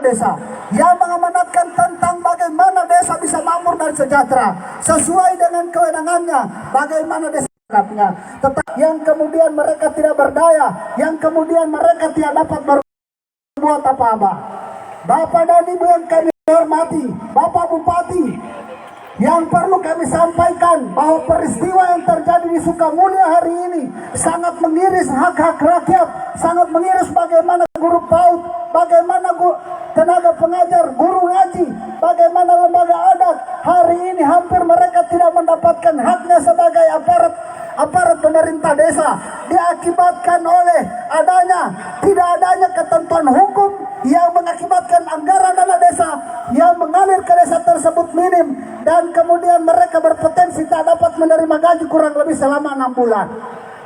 desa yang mengamanatkan tentang bagaimana desa bisa makmur dan sejahtera sesuai dengan kewenangannya, bagaimana desa tetapi yang kemudian mereka tidak berdaya, yang kemudian mereka tidak dapat berbuat apa-apa. Bapak dan Ibu yang kami hormati, Bapak Bupati, yang perlu kami sampaikan bahwa peristiwa yang terjadi di Sukamulya hari ini sangat mengiris hak-hak rakyat, sangat mengiris bagaimana guru PAUD, bagaimana tenaga pengajar, guru ngaji, bagaimana lembaga adat. Hari ini hampir mereka tidak mendapatkan haknya sebagai aparat pemerintah desa, diakibatkan oleh tidak adanya ketentuan hukum yang mengakibatkan anggaran dana desa yang mengalir ke desa tersebut minim, dan kemudian mereka berpotensi tak dapat menerima gaji kurang lebih selama 6 bulan.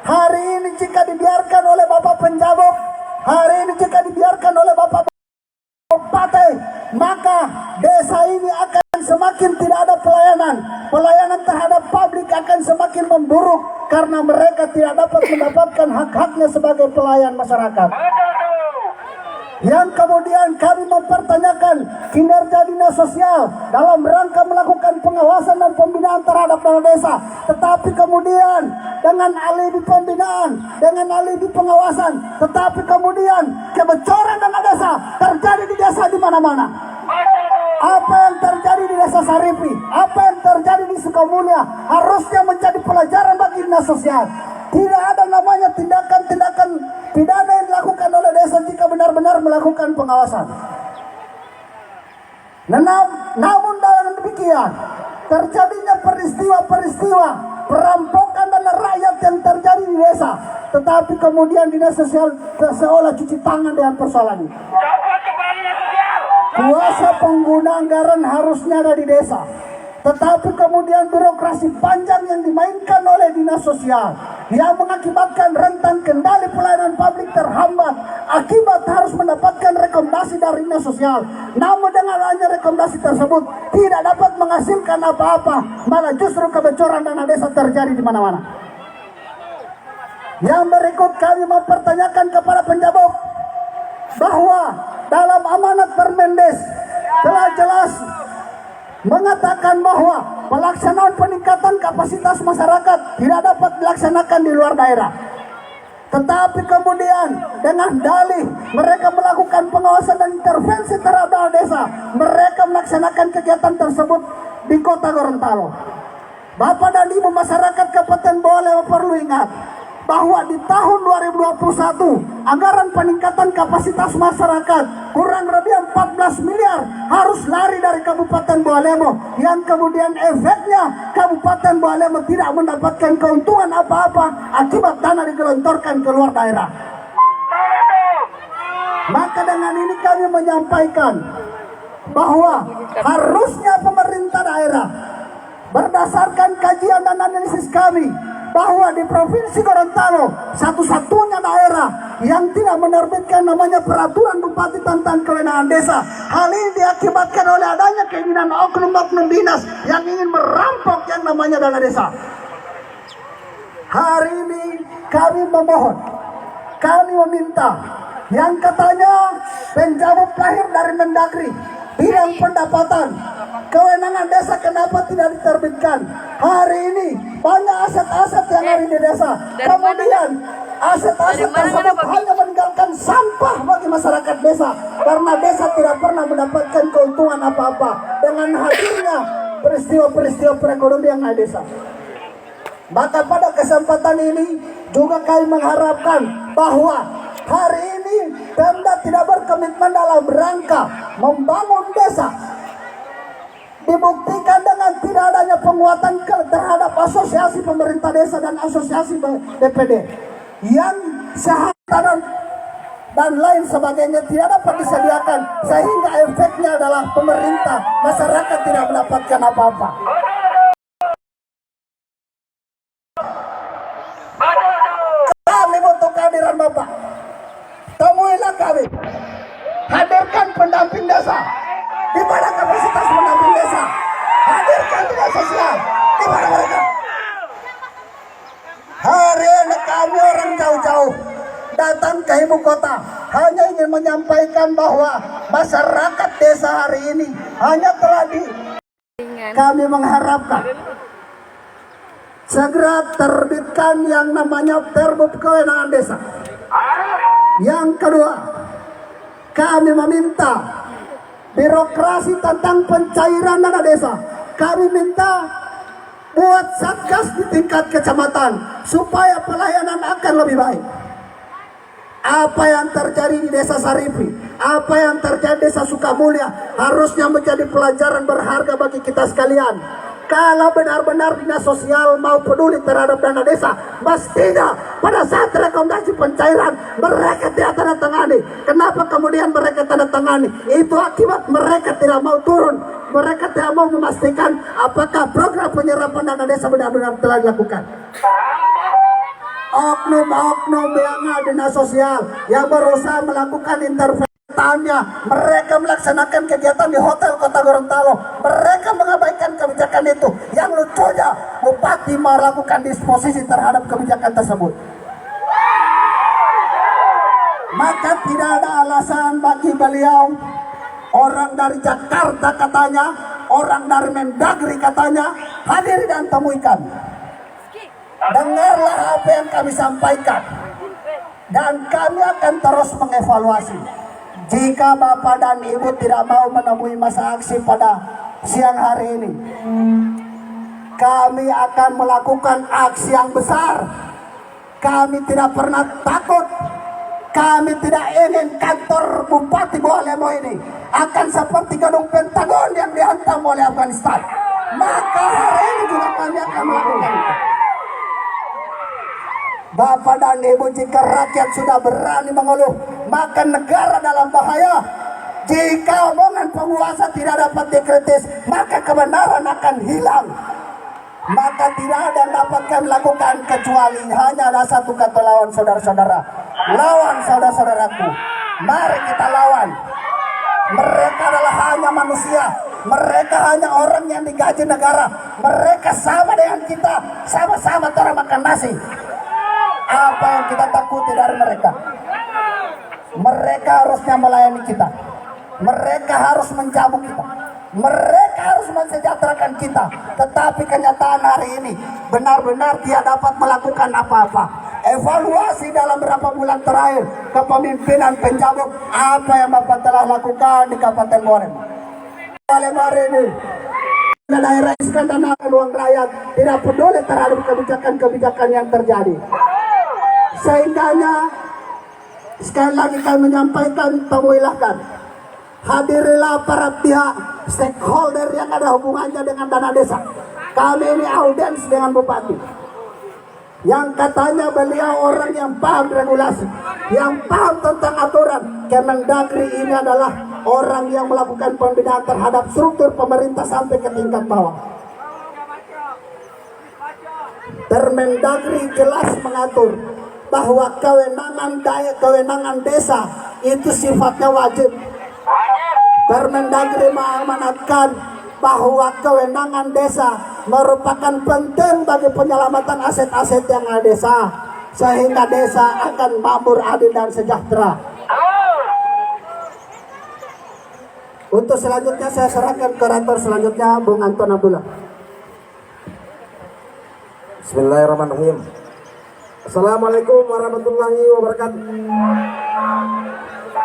Hari ini jika dibiarkan oleh Bapak Penjabok, hari ini jika dibiarkan oleh Bapak Bupati, maka desa ini akan semakin tidak ada pelayanan terhadap publik akan semakin memburuk karena mereka tidak dapat mendapatkan hak-haknya sebagai pelayan masyarakat. Yang kemudian kami mempertanyakan kinerja dinas sosial dalam rangka melakukan pengawasan dan pembinaan terhadap dana desa, tetapi kemudian dengan alibi pembinaan, dengan alibi pengawasan, tetapi kemudian kebocoran dana desa terjadi di desa di mana-mana. Apa yang terjadi di desa Saripi, apa yang terjadi di Sukamulya harusnya menjadi pelajaran bagi dinas sosial. Tidak ada namanya tindakan-tindakan pidana yang dilakukan oleh desa jika benar-benar melakukan pengawasan. Namun dengan demikian, terjadinya peristiwa-peristiwa perampokan dana rakyat yang terjadi di desa, tetapi kemudian dinas sosial seolah cuci tangan dengan persoalan ini. Kuasa pengguna anggaran harusnya ada di desa, tetapi kemudian birokrasi panjang yang dimainkan oleh dinas sosial yang mengakibatkan rentan kendali pelayanan publik terhambat akibat harus mendapatkan rekomendasi dari dinas sosial. Namun dengan adanya rekomendasi tersebut tidak dapat menghasilkan apa-apa, malah justru kebocoran dana desa terjadi di mana-mana. Yang berikut kami mempertanyakan kepada penjabok bahwa dalam amanat Permendes telah jelas mengatakan bahwa pelaksanaan peningkatan kapasitas masyarakat tidak dapat dilaksanakan di luar daerah. Tetapi kemudian dengan dalih mereka melakukan pengawasan dan intervensi terhadap desa, mereka melaksanakan kegiatan tersebut di Kota Gorontalo. Bapak dan Ibu masyarakat Kabupaten Bawah Lewu perlu ingat bahwa di tahun 2021 anggaran peningkatan kapasitas masyarakat kurang lebih 14 miliar harus lari dari Kabupaten Bawah Lewu, yang kemudian efeknya Kabupaten Bawah Lewu tidak mendapatkan keuntungan apa-apa akibat dana digelontorkan ke luar daerah. Maka dengan ini kami menyampaikan bahwa harusnya pemerintah daerah berdasarkan kajian dan analisis kami bahwa di Provinsi Gorontalo satu-satunya daerah yang tidak menerbitkan namanya peraturan bupati tentang kewenangan desa. Hal ini diakibatkan oleh adanya keinginan oknum-oknum dinas yang ingin merampok yang namanya dana desa. Hari ini kami memohon, kami meminta yang katanya penjabuk lahir dari Mendagri bidang pendapatan, kewenangan desa kenapa tidak diterbitkan? Hari ini banyak aset-aset yang ada di desa, kemudian aset-aset tersebut hanya meninggalkan sampah bagi masyarakat desa karena desa tidak pernah mendapatkan keuntungan apa-apa dengan hadirnya peristiwa-peristiwa perekonomian di desa. Maka pada kesempatan ini juga kami mengharapkan bahwa hari ini Pemda tidak berkomitmen dalam rangka membangun desa. Dibuktikan dengan tidak adanya penguatan terhadap asosiasi pemerintah desa dan asosiasi DPD yang sehat dan lain sebagainya tidak dapat disediakan, sehingga efeknya adalah pemerintah, masyarakat tidak mendapatkan apa-apa. Kami butuh kehadiran Bapak. Temuilah kami, hadirkan pendamping desa. Di mana kapasitas pendamping desa? Hadirkan dinas sosial. Di mana mereka? Hari ini kami orang jauh-jauh datang ke ibu kota hanya ingin menyampaikan bahwa masyarakat desa hari ini hanya telah kami mengharapkan segera terbitkan yang namanya Perbup Kewenangan Desa. Yang kedua, kami meminta birokrasi tentang pencairan dana desa. Kami minta buat satgas di tingkat kecamatan supaya pelayanan akan lebih baik. Apa yang terjadi di Desa Sarifi, apa yang terjadi di Desa Sukamulya harusnya menjadi pelajaran berharga bagi kita sekalian. Kalau benar-benar dinas sosial mau peduli terhadap dana desa, mestinya pada saat rekomendasi pencairan mereka tidak tanda tangani. Kenapa kemudian mereka tanda tangani? Itu akibat mereka tidak mau turun. Mereka tidak mau memastikan apakah program penyerapan dana desa benar-benar telah dilakukan. Oknum-oknum yang ada dinas sosial yang berusaha melakukan intervensi, mereka melaksanakan kegiatan di hotel Kota Gorontalo. Mereka mengabaikan kebijakan itu. Yang lucunya, bupati melakukan disposisi terhadap kebijakan tersebut. Maka tidak ada alasan bagi beliau, orang dari Jakarta katanya, orang dari Mendagri katanya, hadir dan temui kami. Dengarlah apa yang kami sampaikan, dan kami akan terus mengevaluasi. Jika Bapak dan Ibu tidak mau menemui masa aksi pada siang hari ini, kami akan melakukan aksi yang besar. Kami tidak pernah takut. Kami tidak ingin kantor Bupati Bawah Lemo ini akan seperti gedung Pentagon yang dihantam oleh Afghanistan. Maka hari ini juga kami akan melakukan itu. Bapak dan Ibu, jika rakyat sudah berani mengeluh, maka negara dalam bahaya. Jika omongan penguasa tidak dapat dikritis, maka kebenaran akan hilang. Maka tidak ada yang dapat kami lakukan kecuali hanya ada satu kata lawan, saudara-saudara. Lawan saudara-saudaraku. Mari kita lawan. Mereka adalah hanya manusia. Mereka hanya orang yang digaji negara. Mereka sama dengan kita. Sama-sama cara makan nasi. Apa yang kita takuti dari mereka? Mereka harusnya melayani kita. Mereka harus menjamu kita. Mereka harus mensejahterakan kita. Tetapi kenyataan hari ini benar-benar dia dapat melakukan apa-apa. Evaluasi dalam beberapa bulan terakhir kepemimpinan penjabat, apa yang Bapak telah lakukan di Kabupaten Borem. Hari ini daerah dana uang rakyat, tidak peduli terhadap kebijakan-kebijakan yang terjadi. Sehingganya sekali lagi kami menyampaikan, temuilah kami, hadirilah para pihak stakeholder yang ada hubungannya dengan dana desa. Kami ini audiens dengan Bupati yang katanya beliau orang yang paham regulasi, yang paham tentang aturan. Kemendagri ini adalah orang yang melakukan pembinaan terhadap struktur pemerintah sampai ke tingkat bawah. Permendagri jelas mengatur bahwa kewenangan desa itu sifatnya wajib. Permendagri mengamanatkan bahwa kewenangan desa merupakan penting bagi penyelamatan aset-aset yang ada desa, sehingga desa akan makmur, adil dan sejahtera. Untuk selanjutnya saya serahkan ke rektor selanjutnya, Bung Anton Abdullah. Bismillahirrahmanirrahim. Assalamualaikum warahmatullahi wabarakatuh.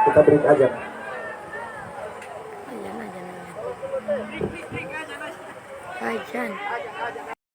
Kita beri aja. Ajan.